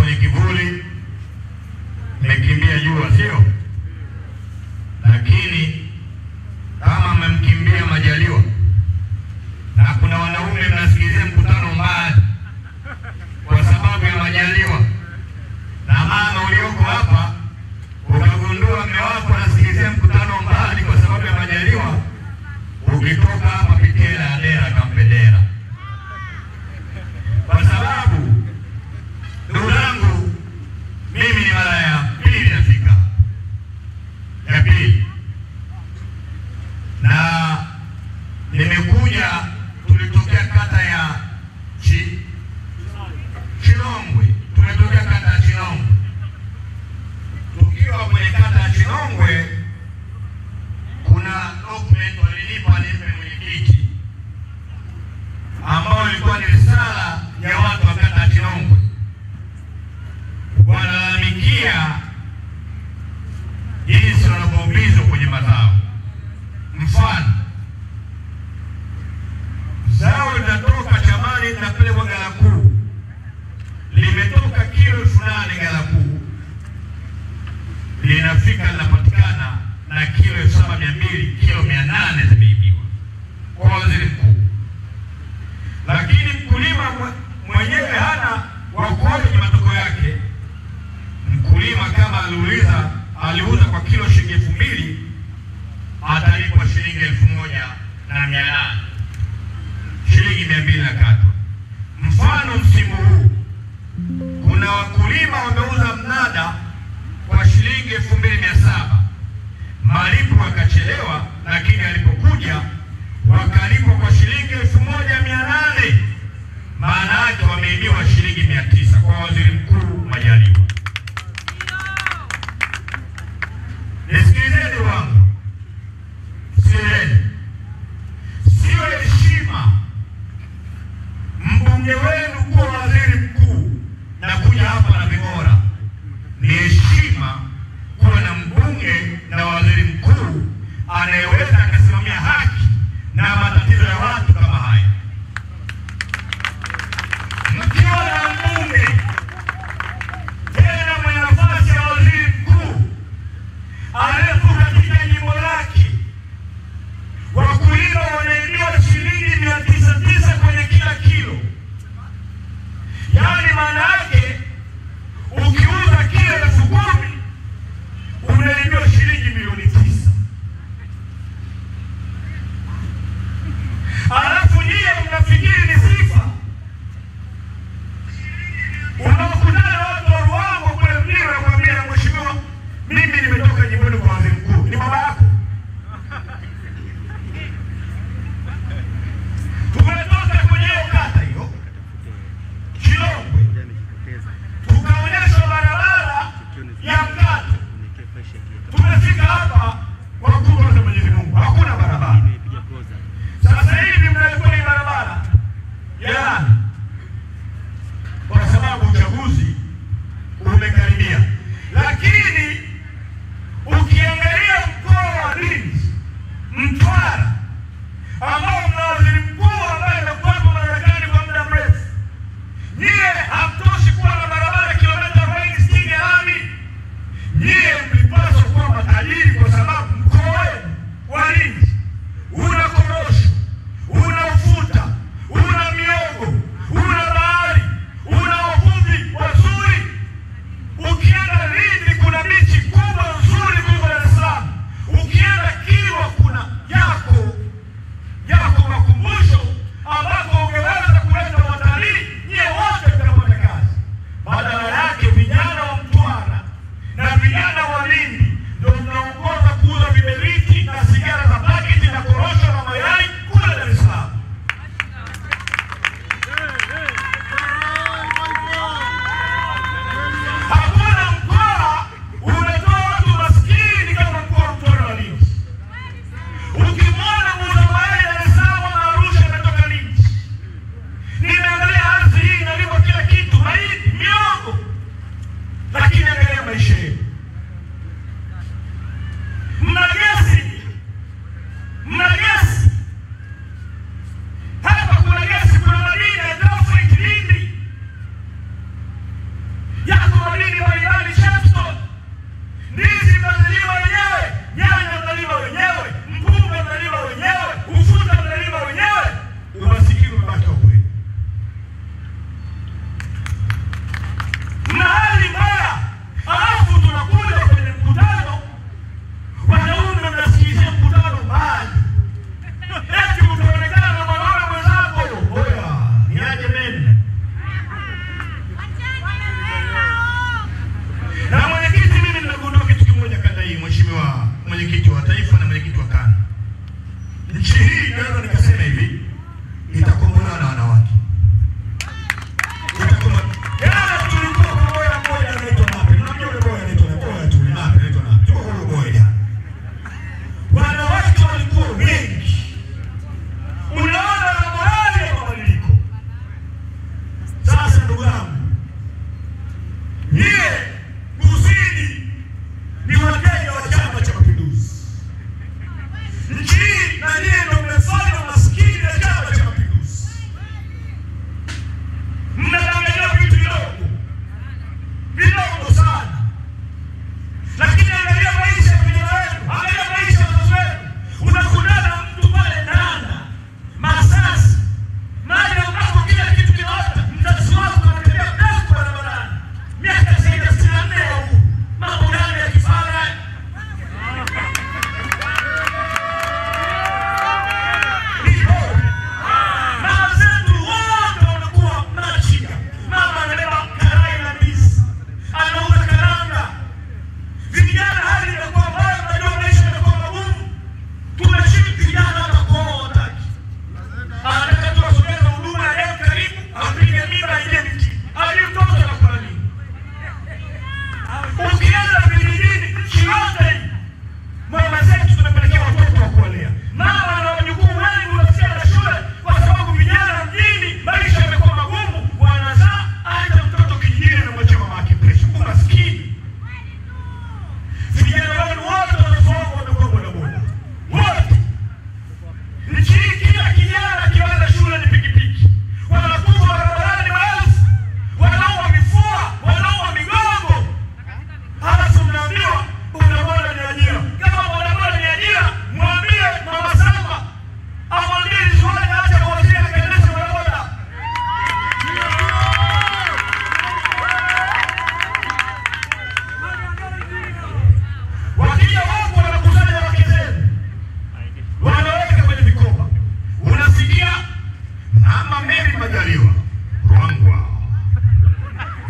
kwenye kivuli, mmekimbia jua, sio? Lakini kama mmemkimbia Majaliwa, na kuna wanaume mnasikilizia mkutano mbali kwa sababu ya Majaliwa, na mama ulioko hapa ukagundua mume wako anasikilizia mkutano mbali kwa sababu ya Majaliwa, ukitoka hapa pitia dera kampedera, kwa sababu ndugu zangu, mimi ni mara ya pili nafika, ya pili, na nimekuja, tulitokea kata ya Chinongwe, tumetokea kata ya Chinongwe. Tukiwa kwenye kata ya Chinongwe, kuna document walinipa nipe mwenyekiti, ambao ilikuwa ni risala ya watu wa kata ya Chinongwe, wanalalamikia jinsi wanavyoumizwa kwenye mazao. Mfano, zao linatoka Chamani linapelekwa Gala Kuu, limetoka kilo 8 Gala Kuu, linafika linapatikana na kilo 7,200, kilo 800 zimeibiwa kwa waziri mkuu. Lakini mkulima mwenyewe hana wakuoja matokeo yake. Mkulima kama aliuza kwa kilo shilingi 2,000, atalipwa shilingi 1,800, shilingi 200 nakatwa. Mfano, msimu huu kuna wakulima wameuza mnada kwa shilingi 2,700, malipo wakachelewa, lakini alipokuja wakalipwa kwa shilingi 1,800. Maana yake wameibiwa shilingi 900 kwa waziri mkuu Majaliwa. Nisikilizeni wangu, sio heshima mbunge wenu kuwa waziri mkuu na kuja hapa na ving'ora. Ni heshima kuwa na mbunge na waziri mkuu anayeweza Nchi hii na nyie ndio mmefanya maskini ya Chama cha Mapinduzi. Mnadanganya vitu vidogo sana. Lakini angalia maisha ya vijana wenu, angalia maisha ya watoto wenu. Unakutana mtu pale Ndanda, Masasi, mahali ambapo kila kitu kinaota, mzazi wako anatembea peku barabarani. Miaka zaidi ya 64 ya huu. Mambo gani ya kifara? Mama zetu wote wanakuwa machinga. Mama anabeba karai na ndizi, anauza karanga. Vijana hali inakuwa mbaya, unajua maisha yanakuwa magumu. Tunashiriki vijana hata kuoa wataki. Anataka tuwasogeza huduma ya karibu, apige mimba ingie mti. Hadi mtoto anakuwa nini? Ukienda vijijini, nchi yote hii, mama zetu tunapelekea watoto wa kuolea. Mama ana wajukuu wengi unasikia na shule, kwa sababu vijana mjini maisha yamekuwa magumu. Wanazaa acha mtoto kijijini na mwache mama yake presha. Umaskini. Vijana wenu wote wanafahamu wamekuwa bodaboda. Wote. Nchi hii kila kijana akianza shule ni pikipiki. Wanakufa barabarani maelfu. Wanaua vifua, wanaua migongo. Halafu mnaambiwa bodaboda ni ajira. Kama bodaboda ni ajira, mwambie Mama Salma amwambie Rizwani acha kuwazia akaendesha bodaboda. Wakija wako wanakusanya wake zenu, wanaweka kwenye vikoba. Unasikia Mama Mary Majaliwa Ruangwa.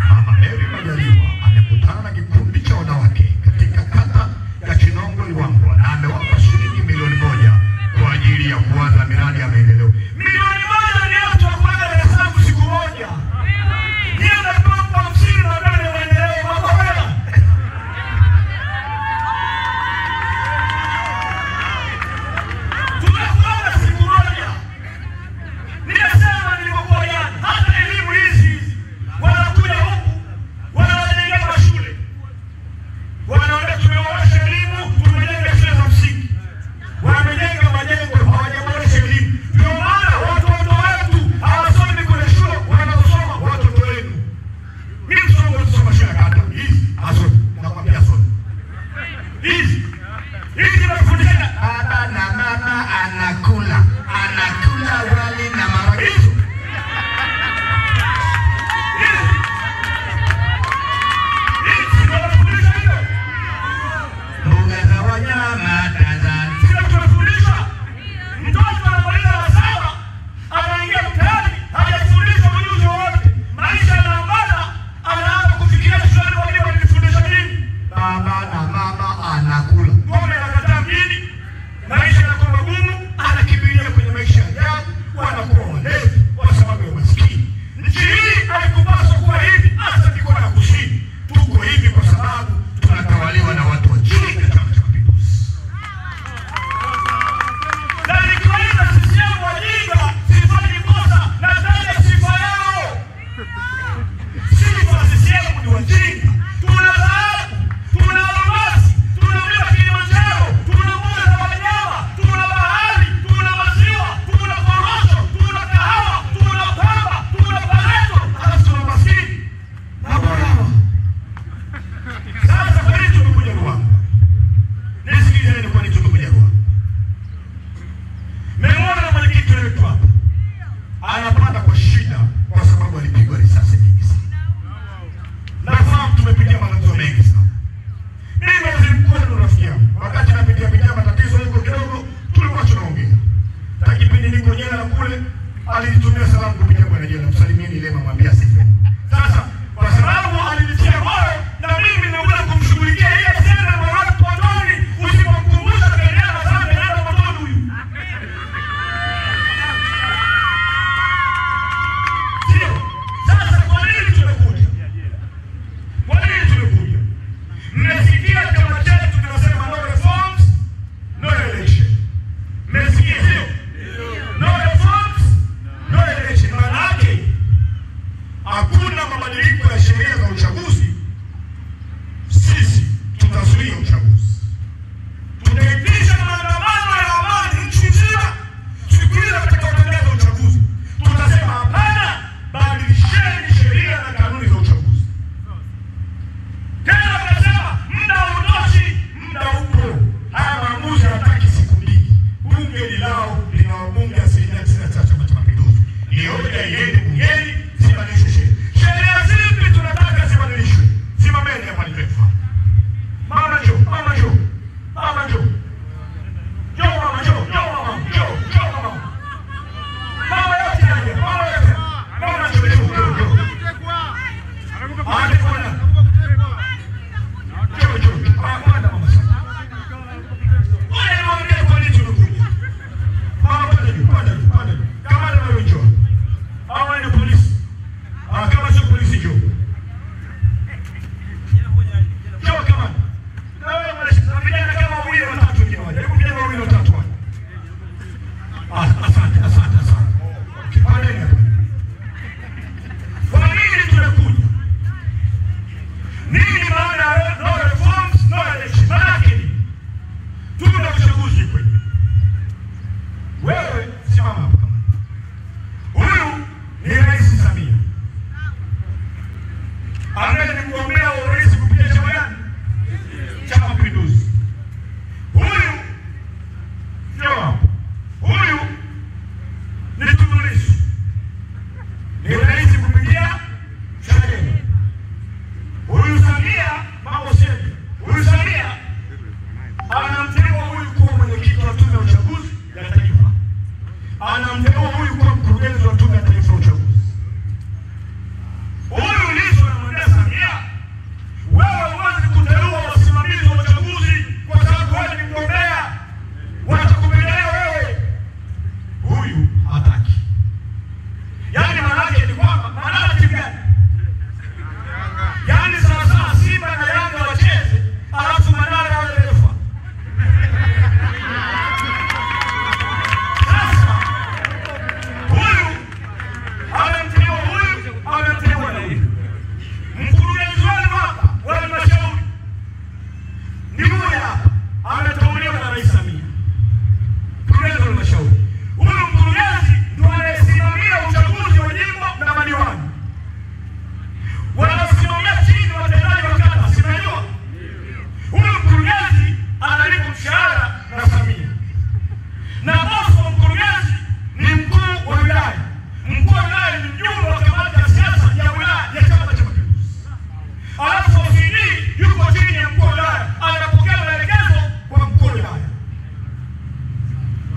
Mama Mary Majaliwa amekutana na kikundi cha wanawake katika kata ya Chinongo Ruangwa na amewapa shilingi milioni 1 kwa ajili ya kuanza miradi ya maendeleo. milioni 1 ni watu wa kuaga Dar es Salaam siku moja. Yeye anapanga 50 na gari ya maendeleo wako hela. Tunakuaga siku moja. Ninasema nilipokuwa jana, hata elimu hizi wanakuja huku wanawajengea mashule. Wanaona tumewaosha elimu, tumejenga shule za msingi. Wamejenga majengo, hawajaboresha elimu. Ndio maana watoto wetu hawasomi kwenye shule wanasoma watoto wenu. Mimi msomo nisoma shule ya kata. Hizi hasomi, nakwambia hasomi. Hizi tunafundisha Baba na mama anakula wali na maharagwe. Mboga za wanyama Tanzania. tunafundisha. Mtoto anamaliza masawa, anaingia mtaani, hajafundishwa ujuzi wowote. Maisha yanambana, anaanza kufikiria shuleni walimu walifundisha nini. Baba na mama anakula. Ngome anakataa mjini, maisha yanakuwa magumu, anakimbilia kwenye maisha ya ajabu, wanakuwa walevi kwa sababu ya umaskini. Nchi hii haikupaswa kuwa hivi, hasa mikoa ya kusini. Tuko hivi kwa sababu Tunatawaliwa na watu wajinga Chama cha Mapinduzi. na nikiwaita CCM wajinga, sifanyi kosa, nataja sifa yao. Sifa CCM ni wajinga. Tuna dhahabu, tuna almasi, tuna mlima Kilimanjaro, tuna mbuga za wanyama, tuna bahari, tuna maziwa, tuna korosho, tuna kahawa, tuna pamba, tuna pareto, halafu tuna maskini. Maborawa. Sasa kwa nini tumekuja Ruangwa? Nisikilizeni kwa nini tumekuja Ruangwa. Memona mwenyekiti wetu hapa Anapanda kwa shida kwa sababu alipigwa risasi nyingi sana. nafahamu tumepitia matatizo mengi sana. Mimi waziri mkuu ndo rafiki yangu. Wakati napitia matatizo huko kidogo tulikuwa tunaongea. Na kipindi niko jela kule alinitumia salamu kupitia kwa jela. Msalimieni Lema mwambie asife. Sasa kwa sababu alinitia moyo na mimi nimekuja kumshughulikia yeye tena na watu watoni, usipomkumbusha kaendelea na dhambi anaenda motoni huyu. Sio. Sasa kwa nini tumekuja? Kwa nini tumekuja? Mmesikia chama chetu tunasema no reforms, no election. Mmesikia sio? No reforms, no election.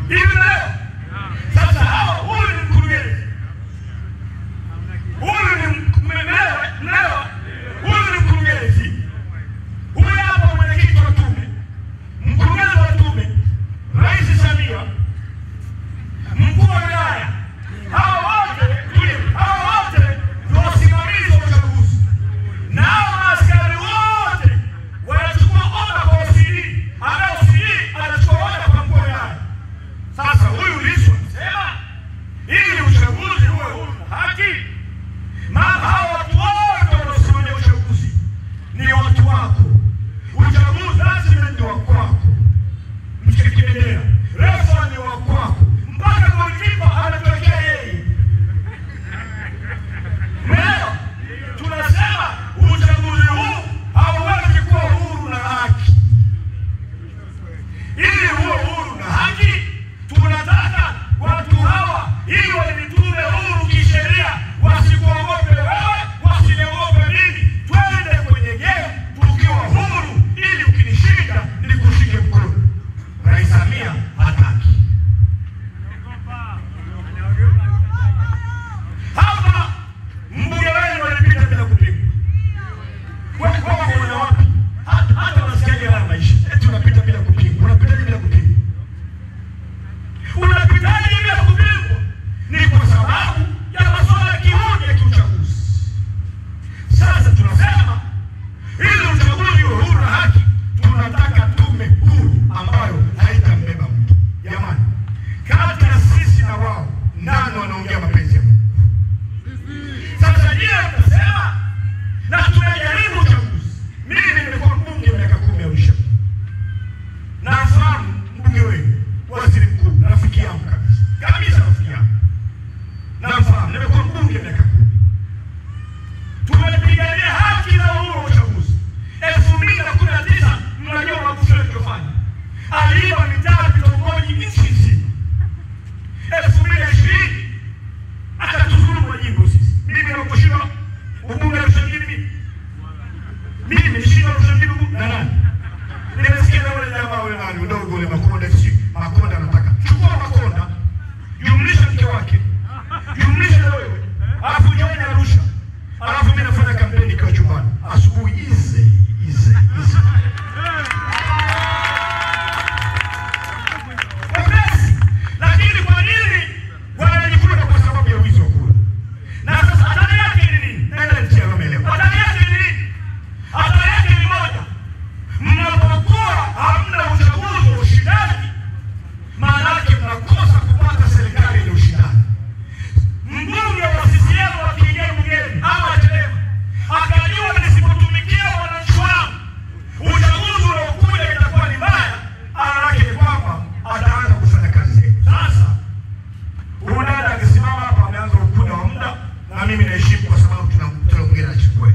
Hivi leo. Sasa hawa huyu ni mkurugenzi. Huyu ni mkurugenzi. Huyu hapa mwenyekiti wa tume. Mkurugenzi wa tume. Rais Samia. Mkuu wa wilaya. Hawa wote ndio wasimamizi wa uchaguzi. Na hawa askari wote wanachukua oda kwa OCD. Ana OCD anachukua oda kwa mkuu wa wilaya. Sasa huyu Lissu anasema ili uchaguzi uwe huru na haki, maana hawa watu wote wanaosimamia uchaguzi ni watu wako. Uchaguzi lazima ndio wako wako. Mshikibendera, refa ni wako wako. Mpaka golikipa anatokea yeye. Leo tunasema uchaguzi huu hauwezi kuwa huru na haki. Ili uwe huru na haki, tunataka watu hawa ili walitume huru kisheria, wasikuogope wewe, wasiniogope mimi. Twende kwenye game tukiwa huru, ili ukinishinda nikushike mkono. Rais Samia hataki. Hapa mbunge wenu walipita bila kupigwa. Kwa wana wapi? Hata unasikiaje la maisha? Eti unapita bila kupigwa. Unapitaje bila kupigwa? Unapitaje bila kupigwa? Ni kwa sababu ya masuala ya kihuni ya kiuchaguzi. Sasa tunasema ili uchaguzi uwe huru na haki, tunataka tume huru ambayo haitambeba mtu. Jamani, kati ya sisi na wao nani wanaongea mapenzi ya Mungu? Sasa je, mtasema na tunajaribu uchaguzi. Mimi nimekuwa mbunge miaka 10 ya Arusha. Nafahamu mbunge wenu, waziri mkuu, rafiki yangu kabisa. Kabisa rafiki yangu. Nafahamu, nimekuwa mbunge miaka 10. Tumepigania haki za uhuru wa uchaguzi. 2019 mnajua Magufuli alichofanya. Aliiba mitaa vitongoji nchi nzima. 2020 akatuzuru majimbo sisi. Mimi niliposhindwa ubunge wa Mshangiri mimi nilishinda Mshangiri na nani? Nimesikia wale jamaa wale nani ndogo wale Makonda anataka. Chukua Makonda, jumlisha mke wake. Jumlisha na wewe. Alafu join Arusha. Alafu mimi nafanya kampeni kwa chumbani. Asubuhi easy. Lakini kwa nini wanajikuna kwa sababu ya wizi wa kura? Na sasa hatari yake ni nini? Nenda nchi ya wameelewa. Hatari yake ni nini? Hatari yake ni moja. Mnapokuwa hamna uchaguzi wa ushindani, maana yake mnakosa kupata serikali yenye ushindani. Mbunge wa CCM akiingia bungeni ama Chadema akajua nisipotumikia wananchi wangu, uchaguzi unaokuja itakuwa ni mbaya, maana yake ni kwamba ataanza kufanya kazi zetu. Sasa unadada akisimama hapa ameanza ukunda wa muda, na mimi naheshimu kwa sababu tuna mwingine anachukua.